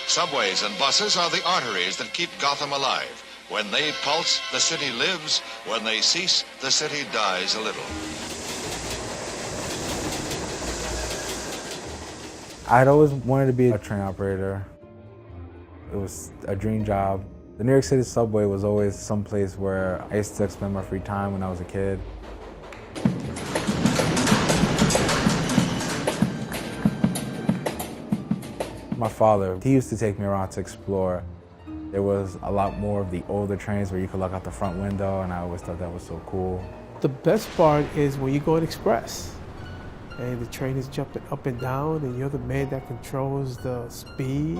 Subways and buses are the arteries that keep Gotham alive. When they pulse, the city lives. When they cease, the city dies a little. I'd always wanted to be a train operator. It was a dream job. The New York City subway was always some place where I used to spend my free time when I was a kid. My father, he used to take me around to explore. There was a lot more of the older trains where you could look out the front window, and I always thought that was so cool. The best part is when you go in express and the train is jumping up and down and you're the man that controls the speed.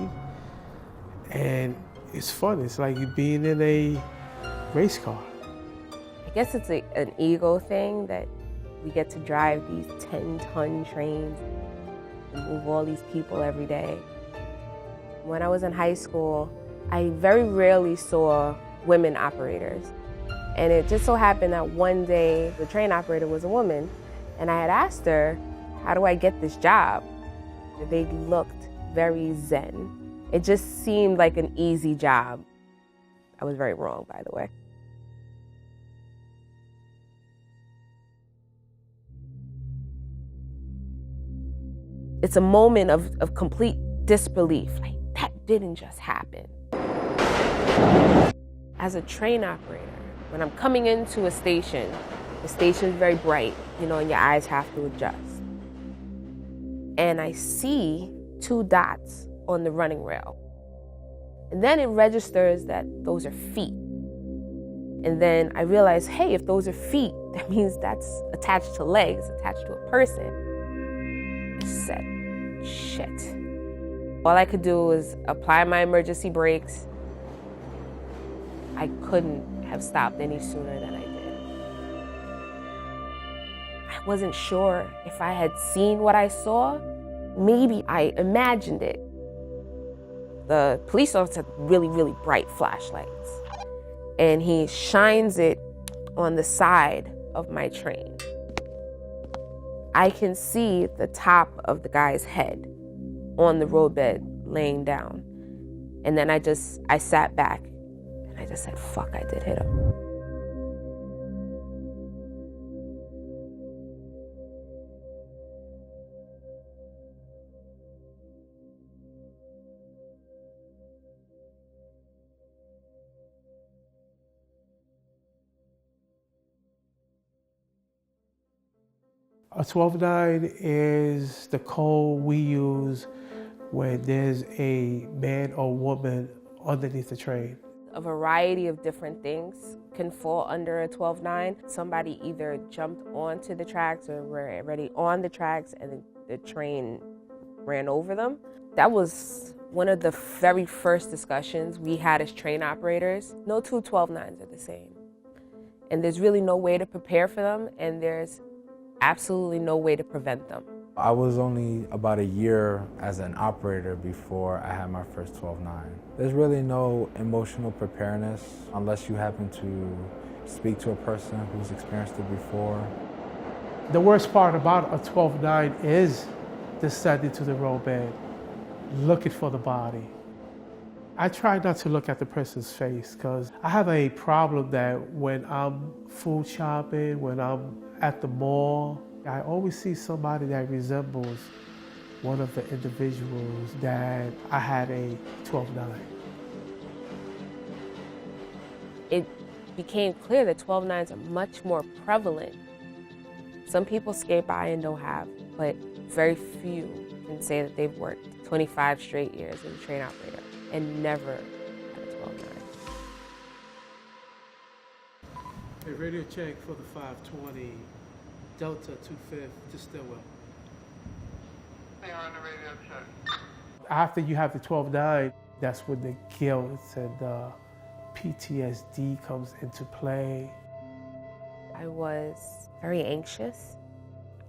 And it's fun. It's like you being in a race car. I guess it's an ego thing that we get to drive these 10-ton trains and move all these people every day. When I was in high school, I very rarely saw women operators. And it just so happened that one day the train operator was a woman, and I had asked her, how do I get this job? They looked very zen. It just seemed like an easy job. I was very wrong, by the way. It's a moment of complete disbelief, like that didn't just happen. As a train operator, when I'm coming into a station, the station is very bright, and your eyes have to adjust. And I see 2 dots on the running rail. And then it registers that those are feet. And then I realize, hey, if those are feet, that means that's attached to legs, attached to a person. I said, shit. All I could do was apply my emergency brakes. I couldn't have stopped any sooner than I did. I wasn't sure if I had seen what I saw. Maybe I imagined it. The police officer had really, really bright flashlights, and he shines it on the side of my train. I can see the top of the guy's head on the roadbed laying down. And then I sat back and I just said, fuck, I did hit him. A 12-9 is the code we use when there's a man or woman underneath the train. A variety of different things can fall under a 12-9. Somebody either jumped onto the tracks or were already on the tracks and the train ran over them. That was one of the very first discussions we had as train operators. No 2 12-9s are the same. And there's really no way to prepare for them, and there's absolutely no way to prevent them. I was only about a year as an operator before I had my first 12-9. There's really no emotional preparedness unless you happen to speak to a person who's experienced it before. The worst part about a 12-9 is descending to the roadbed, looking for the body. I try not to look at the person's face because I have a problem that when I'm food shopping, when I'm at the mall, I always see somebody that resembles one of the individuals that I had a 12-9. It became clear that 12-9s are much more prevalent. Some people skate by and don't have, but very few can say that they've worked 25 straight years as a train operator and never had a 12-9. A radio check for the 520, Delta 25th to Stillwell. They are on the radio check. After you have the 12-9, that's when the guilt and the PTSD comes into play. I was very anxious.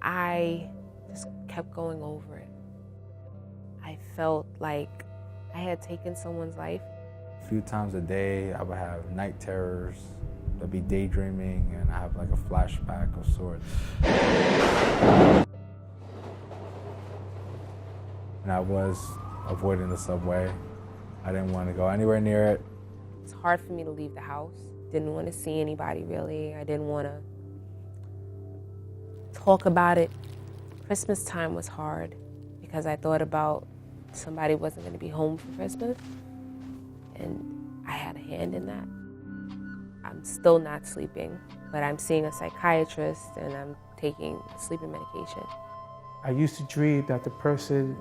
I just kept going over it. I felt like I had taken someone's life. A few times a day, I would have night terrors. I'd be daydreaming, and I have like a flashback of sorts. and I was avoiding the subway. I didn't want to go anywhere near it. It's hard for me to leave the house. Didn't want to see anybody really. I didn't want to talk about it. Christmas time was hard because I thought about somebody wasn't going to be home for Christmas, and I had a hand in that. I'm still not sleeping, but I'm seeing a psychiatrist and I'm taking sleeping medication. I used to dream that the person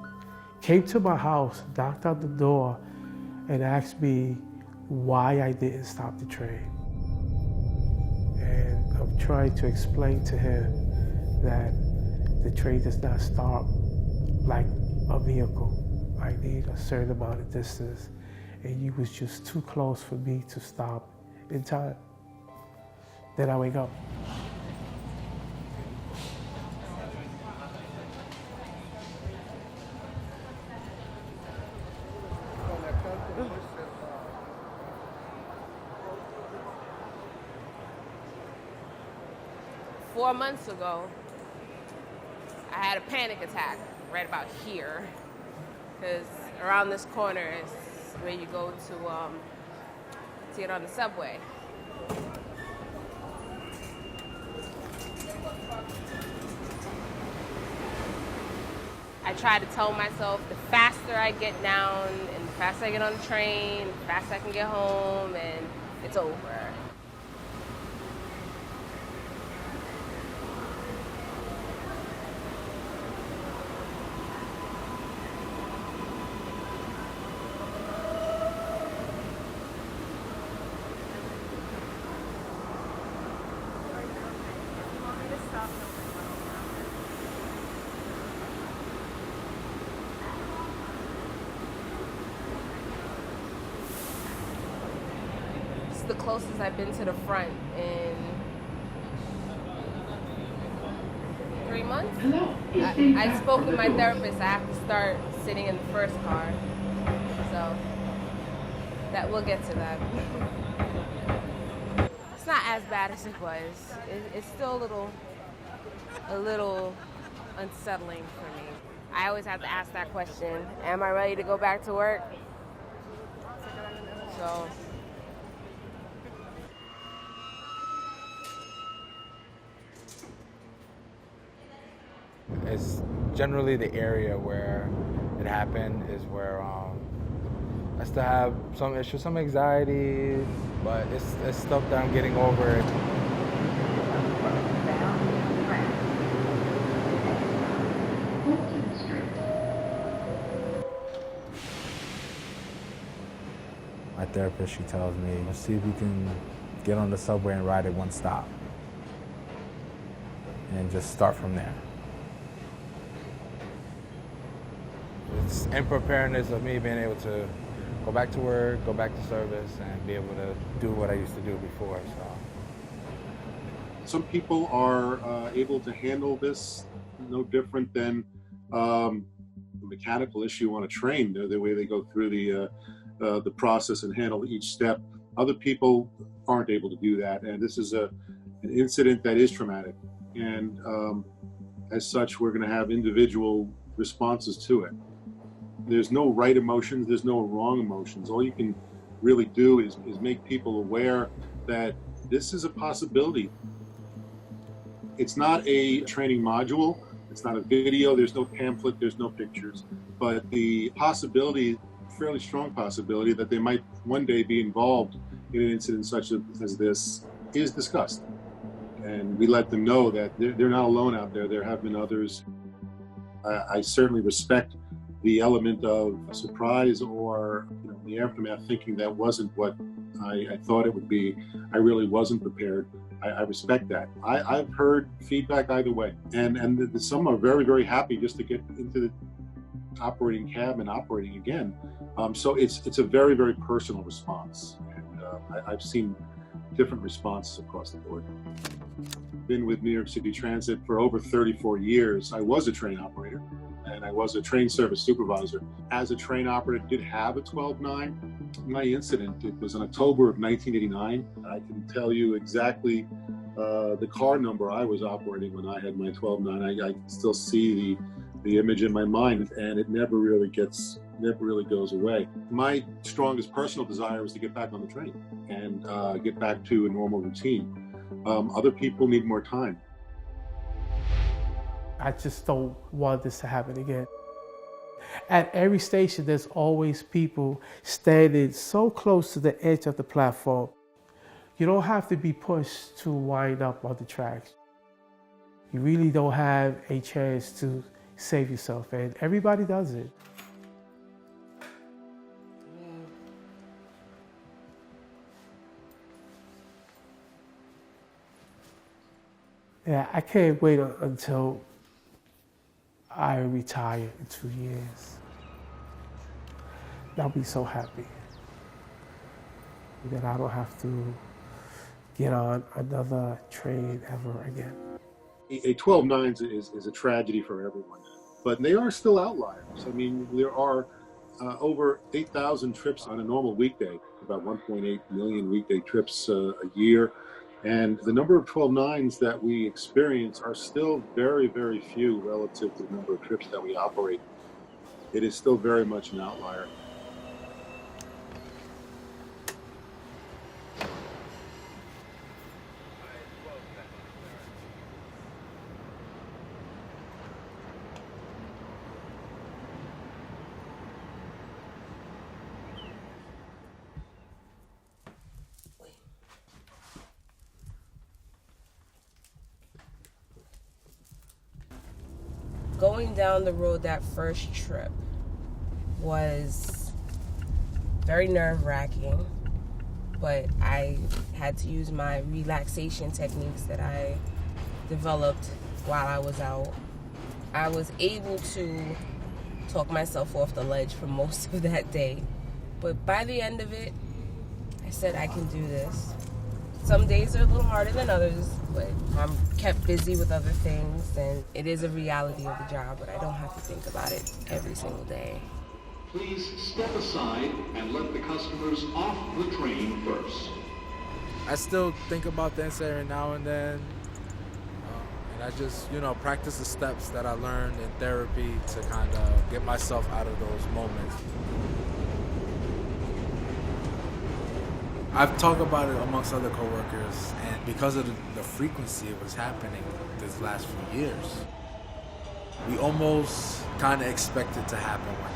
came to my house, knocked on the door, and asked me why I didn't stop the train. And I'm trying to explain to him that the train does not stop like a vehicle. I need a certain amount of distance, and you was just too close for me to stop in time. Then I wake up. Four months ago, I had a panic attack right about here, because around this corner is where you go to get on the subway. I try to tell myself the faster I get down and the faster I get on the train, the faster I can get home, and it's over. The closest I've been to the front in 3 months. I spoke with my therapist. I have to start sitting in the first car, so that we'll get to that. It's not as bad as it was. It's still a little unsettling for me. I always have to ask that question: am I ready to go back to work? So. It's generally the area where it happened is where I still have some issues, some anxiety, but it's stuff that I'm getting over. My therapist, she tells me, see if you can get on the subway and ride it one stop, and just start from there. It's in preparedness of me being able to go back to work, go back to service, and be able to do what I used to do before. So, some people are able to handle this no different than a mechanical issue on a train. The way they go through the process and handle each step. Other people aren't able to do that, and this is an incident that is traumatic. And as such, we're going to have individual responses to it. There's no right emotions, there's no wrong emotions. All you can really do is make people aware that this is a possibility. It's not a training module, it's not a video, there's no pamphlet, there's no pictures, but the possibility, fairly strong possibility, that they might one day be involved in an incident such as this is discussed. And we let them know that they're not alone out there. There have been others. I certainly respect the element of surprise or the aftermath, thinking that wasn't what I thought it would be. I really wasn't prepared. I respect that. I've heard feedback either way, and some are very, very happy just to get into the operating cab and operating again. So it's a very, very personal response, and I've seen different responses across the board. Been with New York City Transit for over 34 years. I was a train operator, and I was a train service supervisor. As a train operator, did have a 12-9. My incident, it was in October of 1989. I can tell you exactly the car number I was operating when I had my 12-9. I can still see the image in my mind, and it never really goes away. My strongest personal desire is to get back on the train and get back to a normal routine. Other people need more time. I just don't want this to happen again. At every station, there's always people standing so close to the edge of the platform. You don't have to be pushed to wind up on the tracks. You really don't have a chance to save yourself, and everybody does it. Yeah, I can't wait until I retire in 2 years. I'll be so happy that I don't have to get on another train ever again. A 12-9 is a tragedy for everyone, but they are still outliers. I mean, there are over 8,000 trips on a normal weekday, about 1.8 million weekday trips a year. And the number of 12-9s that we experience are still very, very few relative to the number of trips that we operate. It is still very much an outlier. Going down the road that first trip was very nerve-wracking, but I had to use my relaxation techniques that I developed while I was out. I was able to talk myself off the ledge for most of that day, but by the end of it, I said I can do this. Some days are a little harder than others, but I'm kept busy with other things, and it is a reality of the job, but I don't have to think about it every single day. Please step aside and let the customers off the train first. I still think about the incident every now and then, and I just, practice the steps that I learned in therapy to kind of get myself out of those moments. I've talked about it amongst other coworkers, and because of the frequency it was happening these last few years, we almost kind of expect it to happen one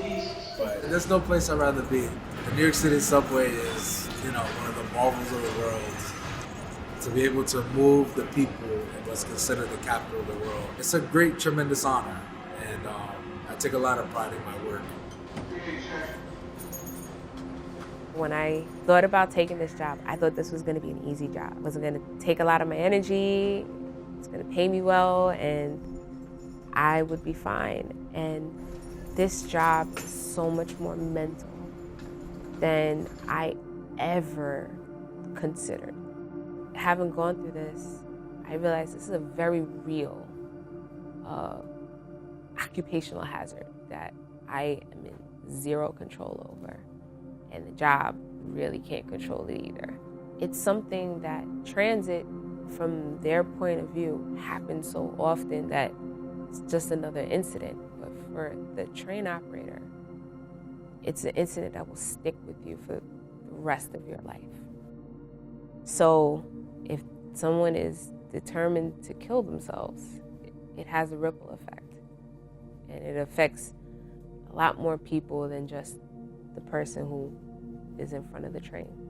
day. But there's no place I'd rather be. The New York City subway is, one of the marvels of the world. To be able to move the people in what's considered the capital of the world, it's a great, tremendous honor, and I take a lot of pride in my work. When I thought about taking this job, I thought this was going to be an easy job. It wasn't going to take a lot of my energy, it's going to pay me well, and I would be fine. And this job is so much more mental than I ever considered. Having gone through this, I realized this is a very real occupational hazard that I am in zero control over. And the job really can't control it either. It's something that transit, from their point of view, happens so often that it's just another incident. But for the train operator, it's an incident that will stick with you for the rest of your life. So if someone is determined to kill themselves, it has a ripple effect. And it affects a lot more people than just the person who is in front of the train.